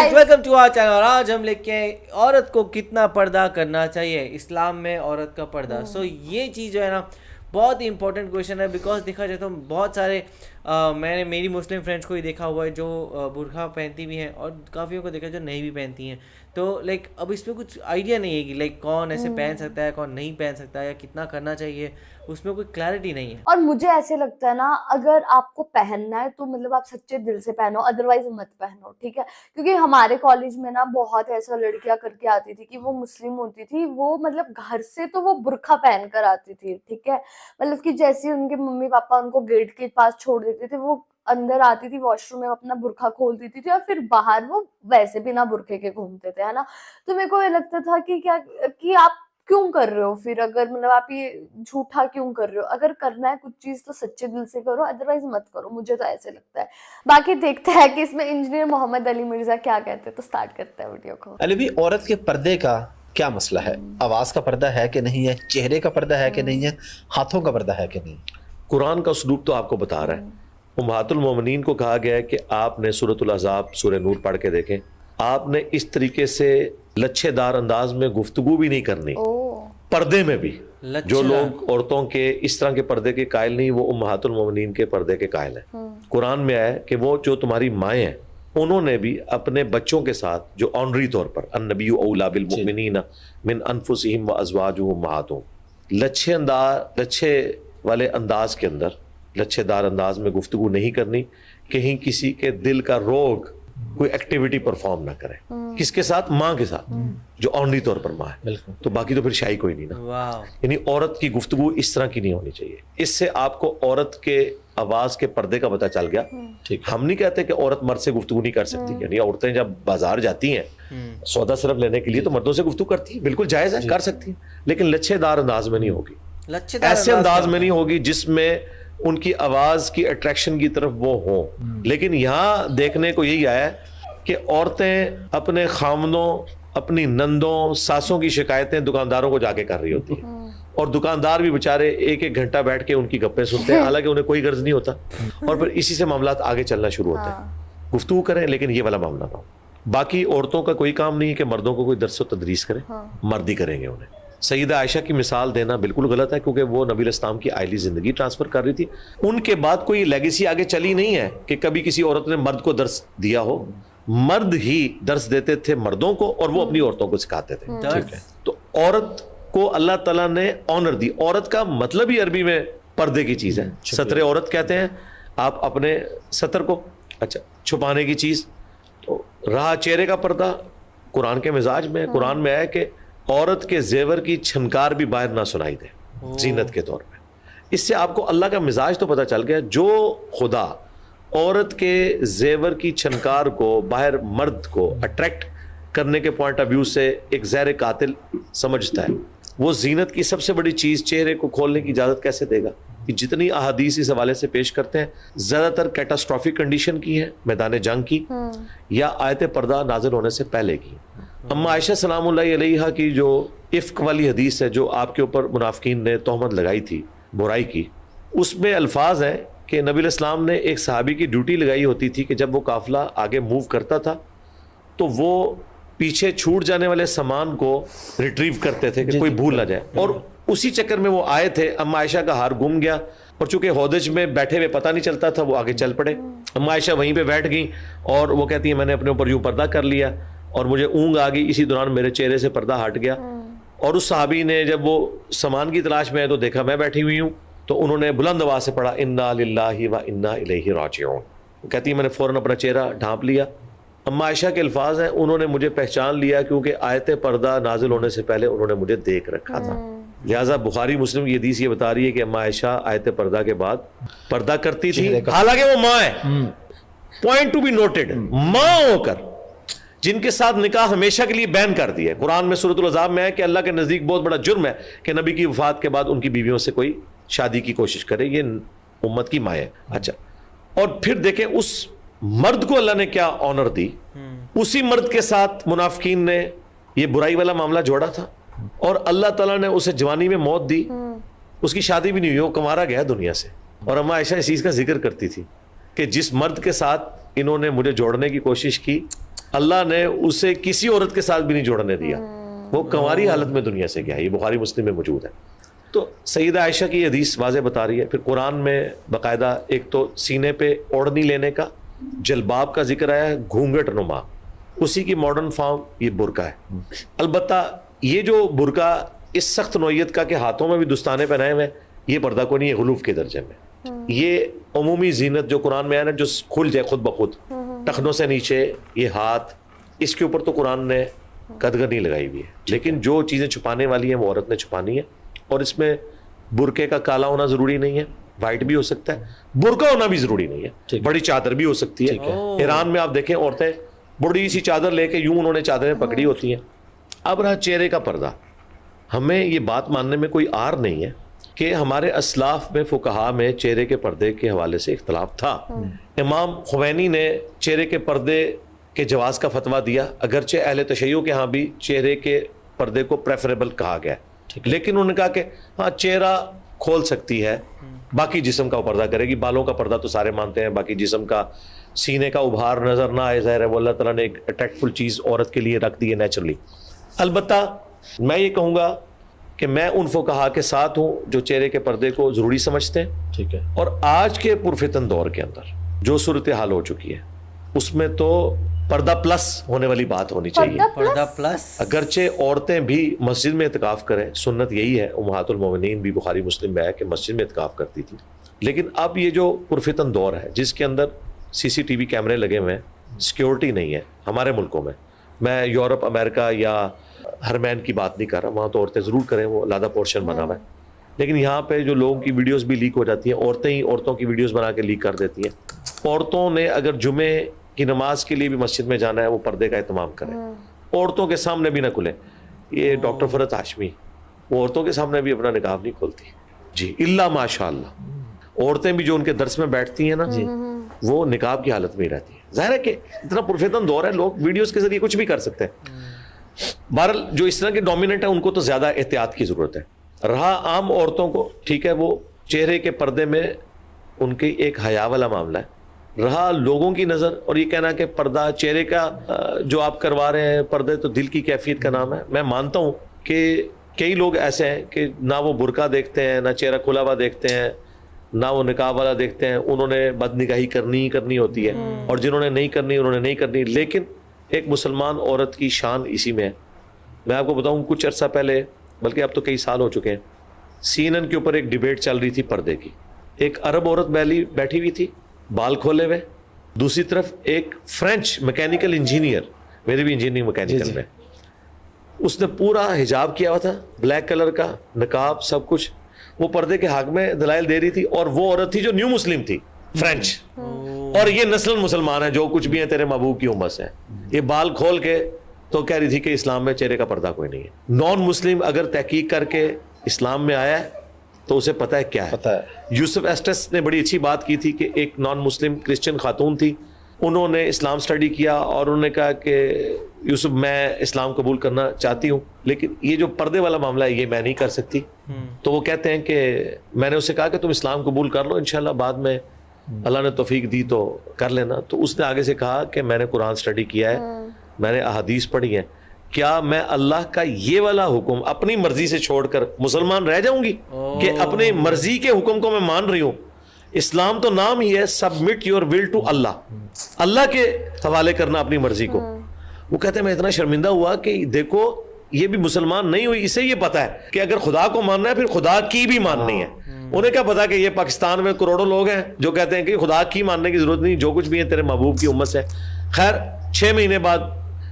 guys, welcome to our channel. اور آج ہم لے کے آئے عورت کو کتنا پردہ کرنا چاہیے اسلام میں عورت کا پردہ. سو یہ چیز جو ہے نا بہت ہی امپورٹنٹ کویشچن ہے, بیکاز دیکھا جائے تو بہت سارے میں نے میری مسلم فرینڈس کو ہی دیکھا ہوا ہے جو برقع پہنتی بھی ہیں اور کافیوں کو دیکھا جو نہیں بھی پہنتی ہیں. تو لائک اب اس میں کچھ آئیڈیا نہیں ہے کہ لائک کون ایسے پہن سکتا ہے کون نہیں پہن سکتا ہے یا کتنا کرنا چاہیے, اس میں کوئی کلیئرٹی نہیں ہے. اور مجھے ایسے لگتا ہے نا, اگر آپ کو پہننا ہے تو مطلب آپ سچے دل سے پہنو, ادروائز مت پہنو, ٹھیک ہے. کیونکہ ہمارے کالج میں نا بہت ایسا لڑکیاں کر کے آتی تھی کہ وہ مسلم ہوتی تھی, وہ مطلب گھر سے تو وہ برقع پہن کر آتی تھی, ٹھیک ہے. مطلب کہ جیسے ان کے ممی پاپا ان کو گیٹ کے پاس چھوڑ دیتے تھے, وہ اندر آتی تھی واش روم میں, اپنا برقع کھول دیتی تھی اور پھر باہر وہ ویسے بنا برقعے کے گھومتے تھے, ہے نا. تو میرے کو یہ لگتا تھا کہ کیا کہ آپ کیوں کر رہے ہو پھر, اگر مطلب آپ یہ جھوٹا کیوں کر رہے ہو. اگر کرنا ہے کچھ چیز تو سچے دل سے کرو, ادروائز مت کرو, مجھے تو ایسے لگتا ہے. باقی دیکھتے ہیں کہ اس میں انجینئر محمد علی مرزا کیا کہتے ہیں, تو سٹارٹ کرتے ہیں ویڈیو کو. علی بھی عورت کے پردے کا کیا مسئلہ ہے؟ آواز کا پردہ ہے کہ نہیں ہے, چہرے کا پردہ ہے کہ نہیں ہے, ہاتھوں کا پردہ ہے کہ نہیں؟ قرآن کا اسلوب تو آپ کو بتا رہا ہے. امہات المومنین کو کہا گیا ہے کہ آپ نے سورۃ الاحزاب سورہ نور پڑھ کے دیکھیں, آپ نے اس طریقے سے لچھے دار انداز میں گفتگو بھی نہیں کرنی, پردے میں بھی. جو لوگ عورتوں کے اس طرح کے پردے کے قائل نہیں, وہ امہات المومنین کے پردے کے قائل ہیں. قرآن میں آیا کہ وہ جو تمہاری مائیں ہیں انہوں نے بھی اپنے بچوں کے ساتھ جو آنری طور پر النبی اولی بالمؤمنین من انفسہم وازواجہم امہاتہم, لچھے والے انداز کے اندر, لچھے دار انداز میں گفتگو نہیں کرنی, کہیں کسی کے دل کا روگ کوئی ایکٹیویٹی پرفارم نہ کرے. کس کے ساتھ؟ ماں کے ساتھ, جو آنری طور پر ماں ہے. تو باقی تو پھر شاہی کوئی نہیں نا. یعنی عورت کی گفتگو اس طرح کی نہیں ہونی چاہیے. اس سے آپ کو عورت کے آواز کے پردے کا پتہ چل گیا. ہم نہیں کہتے کہ عورت مرد سے گفتگو نہیں کر سکتی, یعنی عورتیں جب بازار جاتی ہیں سودا صرف لینے کے لیے تو مردوں سے گفتگو کرتی ہیں, بالکل جائز ہے, کر سکتی ہیں, لیکن لچھے دار انداز میں نہیں ہوگی, ایسے انداز میں نہیں ہوگی جس میں ان کی آواز کی اٹریکشن کی طرف وہ ہوں. لیکن یہاں دیکھنے کو یہی آیا ہے کہ عورتیں اپنے خامنوں, اپنی نندوں, ساسوں کی شکایتیں دکانداروں کو جا کے کر رہی ہوتی ہیں, اور دکاندار بھی بےچارے ایک ایک گھنٹہ بیٹھ کے ان کی گپیں سنتے ہیں, حالانکہ انہیں کوئی غرض نہیں ہوتا, اور پھر اسی سے معاملات آگے چلنا شروع ہوتے ہیں. گفتگو کریں لیکن یہ والا معاملہ نہ ہو. باقی عورتوں کا کوئی کام نہیں ہے کہ مردوں کو کوئی درس و تدریس کرے, مرد ہی کریں گے انہیں. سیدہ عائشہ کی مثال دینا بالکل غلط ہے, کیونکہ وہ نبی علیہ السلام کی آئلی زندگی ٹرانسفر کر رہی تھی. ان کے بعد کوئی لیگیسی آگے چلی نہیں ہے کہ کبھی کسی عورت نے مرد کو درس دیا ہو. مرد ہی درس دیتے تھے مردوں کو, اور وہ اپنی عورتوں کو سکھاتے تھے. ٹھیک ہے, تو عورت کو اللہ تعالیٰ نے آنر دی. عورت کا مطلب ہی عربی میں پردے کی چیز ہے. ستر عورت کہتے ہیں آپ اپنے ستر کو, اچھا چھپانے کی چیز. تو رہا چہرے کا پردہ, قرآن کے مزاج میں قرآن میں ہے کہ عورت کے زیور کی چھنکار بھی باہر نہ سنائی دے زینت کے طور پہ. اس سے آپ کو اللہ کا مزاج تو پتہ چل گیا. جو خدا عورت کے زیور کی چھنکار کو باہر مرد کو اٹریکٹ کرنے کے پوائنٹ آف ویو سے ایک زہر قاتل سمجھتا ہے, وہ زینت کی سب سے بڑی چیز چہرے کو کھولنے کی اجازت کیسے دے گا؟ کہ جتنی احادیث اس حوالے سے پیش کرتے ہیں زیادہ تر کیٹاسٹرافک کنڈیشن کی ہے, میدان جنگ کی, یا آیت پردہ نازل ہونے سے پہلے کی. اما عائشہ سلام اللہ علیہا کی جو افک والی حدیث ہے جو آپ کے اوپر منافقین نے تہمت لگائی تھی برائی کی, اس میں الفاظ ہیں کہ نبی علیہ السلام نے ایک صحابی کی ڈیوٹی لگائی ہوتی تھی کہ جب وہ قافلہ آگے موو کرتا تھا تو وہ پیچھے چھوٹ جانے والے سامان کو ریٹریو کرتے تھے کہ کوئی بھول نہ جائے. اور اسی چکر میں وہ آئے تھے. اما عائشہ کا ہار گم گیا, اور چونکہ ہودج میں بیٹھے ہوئے پتہ نہیں چلتا تھا, وہ آگے چل پڑے. اما عائشہ وہیں پہ بیٹھ گئیں اور وہ کہتی ہیں میں نے اپنے اوپر یوں پردہ کر لیا اور مجھے اونگ آ گئی, اسی دوران میرے چہرے سے پردہ ہٹ گیا. اور اس صحابی نے جب وہ سامان کی تلاش میں ہے تو دیکھا میں بیٹھی ہوئی ہوں, تو انہوں نے بلند آواز سے پڑھا انا للہ و انا الیہ راجعون. کہتی ہے میں نے فوراً اپنا چہرہ ڈھانپ لیا. اما عائشہ کے الفاظ ہیں انہوں نے مجھے پہچان لیا کیونکہ آیت پردہ نازل ہونے سے پہلے انہوں نے مجھے دیکھ رکھا تھا. لہٰذا بخاری مسلم یہ حدیث یہ بتا رہی ہے کہ اما عائشہ آیت پردہ کے بعد پردہ کرتی تھی, حالانکہ وہ ماں ہے. پوائنٹ ٹو بی نوٹڈ, ماں ہو کر جن کے ساتھ نکاح ہمیشہ کے لیے بین کر دیا ہے. قرآن میں سورۃ الاحزاب میں ہے کہ اللہ کے نزدیک بہت بڑا جرم ہے کہ نبی کی وفات کے بعد ان کی بیویوں سے کوئی شادی کی کوشش کرے, یہ امت کی ماں ہے. اچھا, اور پھر دیکھیں اس مرد کو اللہ نے کیا آنر دی. اسی مرد کے ساتھ منافقین نے یہ برائی والا معاملہ جوڑا تھا, اور اللہ تعالیٰ نے اسے جوانی میں موت دی, اس کی شادی بھی نہیں ہوئی, وہ کنوارا گیا دنیا سے. اور اما عائشہ اس چیز کا ذکر کرتی تھی کہ جس مرد کے ساتھ انہوں نے مجھے جوڑنے کی کوشش کی, اللہ نے اسے کسی عورت کے ساتھ بھی نہیں جوڑنے دیا, وہ کنواری حالت میں دنیا سے گیا. یہ بخاری مسلم میں موجود ہے. تو سیدہ عائشہ کی حدیث واضح بتا رہی ہے. پھر قرآن میں باقاعدہ ایک تو سینے پہ اوڑھنی لینے کا, جلباب کا ذکر آیا ہے, گھونگھٹ نما, اسی کی ماڈرن فارم یہ برقع ہے. البتہ یہ جو برقع اس سخت نوعیت کا کہ ہاتھوں میں بھی دستانے پہنائے ہوئے, یہ پردہ کو نہیں, یہ غلوف کے درجے میں. یہ عمومی زینت جو قرآن میں آیا نا, جو کھل جائے خود بخود, ٹخنوں سے نیچے یہ ہاتھ, اس کے اوپر تو قرآن نے قدغن نہیں لگائی ہوئی ہے. لیکن جو چیزیں چھپانے والی ہیں وہ عورت نے چھپانی ہے. اور اس میں برقعے کا کالا ہونا ضروری نہیں ہے, وائٹ بھی ہو سکتا ہے. برقع ہونا بھی ضروری نہیں ہے, بڑی چادر بھی ہو سکتی ہے. ایران میں آپ دیکھیں عورتیں بڑی سی چادر لے کے یوں انہوں نے چادریں پکڑی ہوتی ہیں. اب رہا چہرے کا پردہ, ہمیں یہ بات ماننے میں کوئی عار نہیں ہے کہ ہمارے اسلاف میں فقہا میں چہرے کے پردے کے حوالے سے اختلاف تھا. امام خمینی نے چہرے کے پردے کے جواز کا فتویٰ دیا, اگرچہ اہل تشیع کے ہاں بھی چہرے کے پردے کو پریفریبل کہا گیا, لیکن انہوں نے کہا کہ ہاں چہرہ کھول سکتی ہے, باقی جسم کا پردہ کرے گی. بالوں کا پردہ تو سارے مانتے ہیں, باقی جسم کا, سینے کا ابھار نظر نہ آئے, ظاہر ہے وہ اللہ تعالیٰ نے ایک اٹریکٹفل چیز عورت کے لیے رکھ دی ہے نیچرلی. البتہ میں یہ کہوں گا کہ میں ان فقہا کے ساتھ ہوں جو چہرے کے پردے کو ضروری سمجھتے ہیں. ٹھیک ہے. اور آج کے پرفتن دور کے اندر جو صورتحال ہو چکی ہے اس میں تو پردہ پلس ہونے والی بات ہونی چاہیے. پردہ پلس, اگرچہ عورتیں بھی مسجد میں اعتکاف کریں, سنت یہی ہے, امہات المومنین بھی بخاری مسلم میں ہے کہ مسجد میں اعتکاف کرتی تھی. لیکن اب یہ جو پرفتن دور ہے جس کے اندر CCTV کیمرے لگے ہوئے ہیں, سیکیورٹی نہیں ہے ہمارے ملکوں میں. میں یورپ, امریکہ یا حرمین کی بات نہیں کر رہا, وہاں تو عورتیں ضرور کریں, وہ علیحدہ پورشن بنا ہوا ہے. لیکن یہاں پہ جو لوگوں کی ویڈیوز بھی لیک ہو جاتی ہیں, عورتیں ہی عورتوں کی ویڈیوز بنا کے لیک کر دیتی ہیں. عورتوں نے اگر جمعے کی نماز کے لیے بھی مسجد میں جانا ہے وہ پردے کا اہتمام کریں, عورتوں کے سامنے بھی نہ کھلیں. یہ ڈاکٹر فرحت ہاشمی, وہ عورتوں کے سامنے بھی اپنا نقاب نہیں کھولتی جی, الا ماشاء اللہ. عورتیں بھی جو ان کے درس میں بیٹھتی ہیں نا جی, وہ نقاب کی حالت میں ہی رہتی ہیں. ظاہر ہے کہ اتنا پرفتن دور ہے, لوگ ویڈیوز کے ذریعے کچھ بھی کر سکتے ہیں. بہرحال جو اس طرح کے ڈومیننٹ ہیں ان کو تو زیادہ احتیاط کی ضرورت ہے. رہا عام عورتوں کو, ٹھیک ہے, وہ چہرے کے پردے میں ان کی ایک حیا والا معاملہ ہے. رہا لوگوں کی نظر, اور یہ کہنا کہ پردہ چہرے کا جو آپ کروا رہے ہیں پردے, تو دل کی کیفیت کا نام ہے. میں مانتا ہوں کہ کئی لوگ ایسے ہیں کہ نہ وہ برقع دیکھتے ہیں, نہ چہرہ کھلا ہوا دیکھتے ہیں, نہ وہ نقاب والا دیکھتے ہیں. انہوں نے بد نگاہی کرنی ہی کرنی ہوتی ہے, اور جنہوں نے نہیں کرنی انہوں نے نہیں کرنی. لیکن ایک مسلمان عورت کی شان اسی میں ہے. میں آپ کو بتاؤں, کچھ عرصہ پہلے, بلکہ اب تو کئی سال ہو چکے ہیں, CNN کے اوپر ایک ڈیبیٹ چل رہی تھی پردے کی. ایک عرب عورت بیٹھی ہوئی تھی, بال کھولے ہوئے, دوسری طرف ایک فرینچ میکینیکل انجینئر, میری بھی انجینئرنگ میکینیکل میں, اس نے پورا حجاب کیا ہوا تھا, بلیک کلر کا نقاب, سب کچھ. وہ پردے کے حق میں دلائل دے رہی تھی, اور وہ عورت تھی جو نیو مسلم تھی, فرینچ, اور یہ نسل مسلمان ہے, جو کچھ بھی ہیں تیرے محبوب کی امت سے. یہ بال کھول کے تو کہہ رہی تھی کہ اسلام میں چہرے کا پردہ کوئی نہیں ہے. نان مسلم اگر تحقیق کر کے اسلام میں آیا ہے تو اسے پتہ ہے کیا ہے. یوسف ایسٹس نے بڑی اچھی بات کی تھی کہ ایک نان مسلم کرسچن خاتون تھی, انہوں نے اسلام سٹڈی کیا اور انہوں نے کہا کہ یوسف میں اسلام قبول کرنا چاہتی ہوں, لیکن یہ جو پردے والا معاملہ ہے یہ میں نہیں کر سکتی. تو وہ کہتے ہیں کہ میں نے اسے کہا کہ تم اسلام قبول کر لو, انشاءاللہ بعد میں اللہ نے توفیق دی تو کر لینا. تو اس نے آگے سے کہا کہ میں نے قرآن سٹڈی کیا ہے, میں نے احادیث پڑھی ہیں, کیا میں اللہ کا یہ والا حکم اپنی مرضی سے چھوڑ کر مسلمان رہ جاؤں گی کہ اپنی مرضی کے حکم کو میں مان رہی ہوں. اسلام تو نام ہی ہے, سبمٹ یور ول ٹو اللہ, اللہ کے حوالے کرنا اپنی مرضی کو. وہ کہتے ہیں میں اتنا شرمندہ ہوا کہ دیکھو یہ بھی مسلمان نہیں ہوئی, اسے یہ پتا ہے کہ اگر خدا کو ماننا ہے پھر خدا کی بھی ماننی ہے. انہیں کیا پتا کہ یہ پاکستان میں کروڑوں لوگ ہیں جو کہتے ہیں کہ خدا کی ماننے کی ضرورت نہیں, جو کچھ بھی ہے تیرے محبوب کی امت سے. خیر 6 مہینے بعد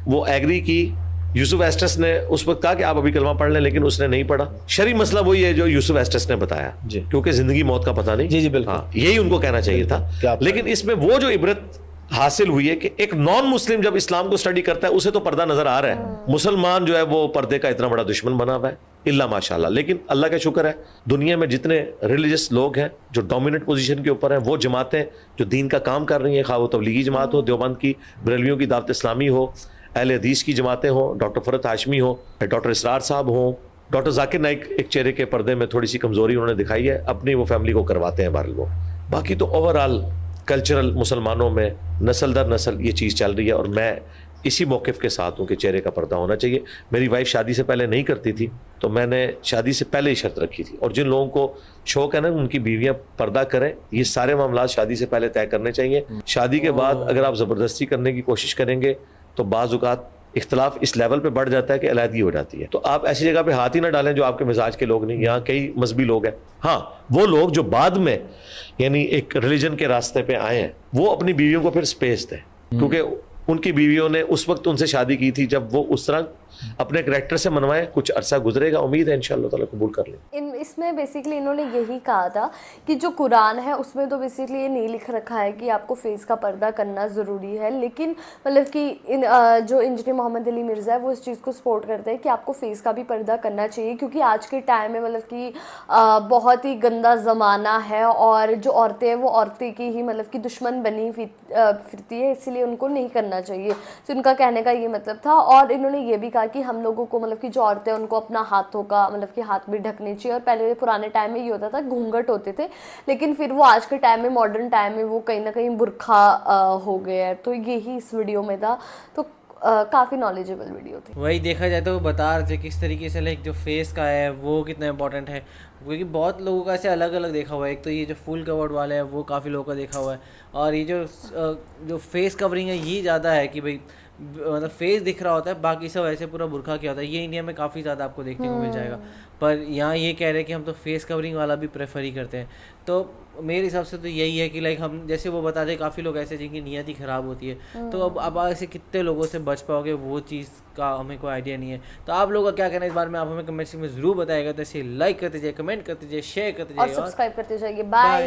وہ ایگری کی. یوسف ایسٹس نے اس وقت کہا کہ آپ ابھی کلمہ پڑھ لیں, لیکن اس نے نہیں پڑھا. شرعی مسئلہ وہی ہے جو یوسف ایسٹس نے بتایا, کیونکہ زندگی موت کا پتہ نہیں. جی بالکل, یہی ان کو کہنا چاہیے تھا. لیکن اس میں وہ جو عبرت حاصل ہوئی ہے کہ ایک نان مسلم جب اسلام کو سٹڈی کرتا ہے اسے تو پردہ نظر آ رہا ہے, مسلمان جو ہے وہ پردے کا اتنا بڑا دشمن بنا ہوا ہے, اللہ ماشاءاللہ. لیکن اللہ کا شکر ہے دنیا میں جتنے ریلیجس لوگ ہیں جو ڈومیننٹ پوزیشن کے اوپر ہیں, وہ جماعتیں جو دین کا کام کر رہی ہیں, خواہ وہ تبلیغی جماعت ہو, دیوبند کی بریلویوں کی دعوت اسلامی ہو, اہل حدیث کی جماعتیں ہوں, ڈاکٹر فرحت ہاشمی ہو, ڈاکٹر اسرار صاحب ہوں, ڈاکٹر ذاکر نائک ایک چہرے کے پردے میں تھوڑی سی کمزوری انہوں نے دکھائی ہے, اپنی وہ فیملی کو کرواتے ہیں بہرحال وہ. باقی تو اوور آل کلچرل مسلمانوں میں نسل در نسل یہ چیز چل رہی ہے، اور میں اسی موقف کے ساتھ ہوں کہ چہرے کا پردہ ہونا چاہیے. میری وائف شادی سے پہلے نہیں کرتی تھی، تو میں نے شادی سے پہلے ہی شرط رکھی تھی. اور جن لوگوں کو شوق ہے نا ان کی بیویاں پردہ کریں، یہ سارے معاملات شادی سے پہلے طے کرنے چاہیے. شادی کے بعد اگر آپ زبردستی کرنے کی کوشش کریں گے تو بعض اوقات اختلاف اس لیول پہ بڑھ جاتا ہے کہ علیحدگی ہو جاتی ہے. تو آپ ایسی جگہ پہ ہاتھ ہی نہ ڈالیں جو آپ کے مزاج کے لوگ نہیں. یہاں کئی مذہبی لوگ ہیں، ہاں وہ لوگ جو بعد میں یعنی ایک ریلیجن کے راستے پہ آئے ہیں وہ اپنی بیویوں کو پھر سپیس دیں، کیونکہ ان کی بیویوں نے اس وقت ان سے شادی کی تھی جب وہ اس طرح اپنے کریکٹر سے منوائیں. کچھ عرصہ گزرے گا، امید ہے انشاءاللہ تعالیٰ قبول کر لیں. اس میں بیسیکلی انہوں نے یہی کہا تھا کہ جو قرآن ہے اس میں تو بیسیکلی یہ نہیں لکھ رکھا ہے کہ آپ کو فیس کا پردہ کرنا ضروری ہے، لیکن مطلب کہ جو انجینئر محمد علی مرزا ہے وہ اس چیز کو سپورٹ کرتے ہیں کہ آپ کو فیس کا بھی پردہ کرنا چاہیے، کیونکہ آج کے ٹائم میں مطلب کہ بہت ہی گندا زمانہ ہے اور جو عورتیں ہیں وہ عورتیں کی ہی مطلب کہ دشمن بنی پھرتی ہے، اسی لیے ان کو نہیں کرنا چاہیے. تو ان کا کہنے کا یہ مطلب تھا. اور انہوں نے یہ بھی کہا کہ ہم لوگوں کو مطلب کہ جو عورتیں ان کو اپنا ہاتھوں کا مطلب کہ ہاتھ بھی ڈھکنے چاہیے. اور پہلے پرانے ٹائم میں یہ ہوتا تھا گھونگھٹ ہوتے تھے، لیکن پھر وہ آج کے ٹائم میں ماڈرن ٹائم میں وہ کہیں نہ کہیں برقع ہو گیا ہے. تو یہی اس ویڈیو میں تھا. تو کافی نالجیبل ویڈیو تھی. وہی دیکھا جائے تو وہ بتا رہے تھے کس طریقے سے لائک جو فیس کا ہے وہ کتنا امپورٹنٹ ہے، کیونکہ بہت لوگوں کا ایسے الگ الگ دیکھا ہوا ہے. ایک تو یہ جو فل کورڈ والے ہیں وہ کافی لوگوں کا دیکھا ہوا ہے، اور یہ جو فیس کورنگ ہے یہ زیادہ ہے کہ بھائی مطلب فیس دکھ رہا ہوتا ہے، باقی سب ایسے پورا برقع کیا ہوتا ہے. یہ انڈیا میں کافی زیادہ آپ کو دیکھنے کو مل جائے گا، پر یہاں یہ کہہ رہے ہیں کہ ہم تو فیس کورنگ والا بھی پریفر ہی کرتے ہیں. تو میرے حساب سے تو یہی ہے کہ لائک ہم جیسے وہ بتا دیں کافی لوگ ایسے جن کی نیت ہی خراب ہوتی ہے، تو اب ایسے کتنے لوگوں سے بچ پاؤ گے وہ چیز کا ہمیں کوئی آئیڈیا نہیں ہے. تو آپ لوگوں کا کیا کہنا ہے اس بارے میں آپ ہمیں کمنٹ میں ضرور بتائے گا. تو اسے لائک کرتے جائے، کمنٹ کرتے جائے، شیئر کرتے اور جائے سبسکرائب کرتے جائیے. بائے.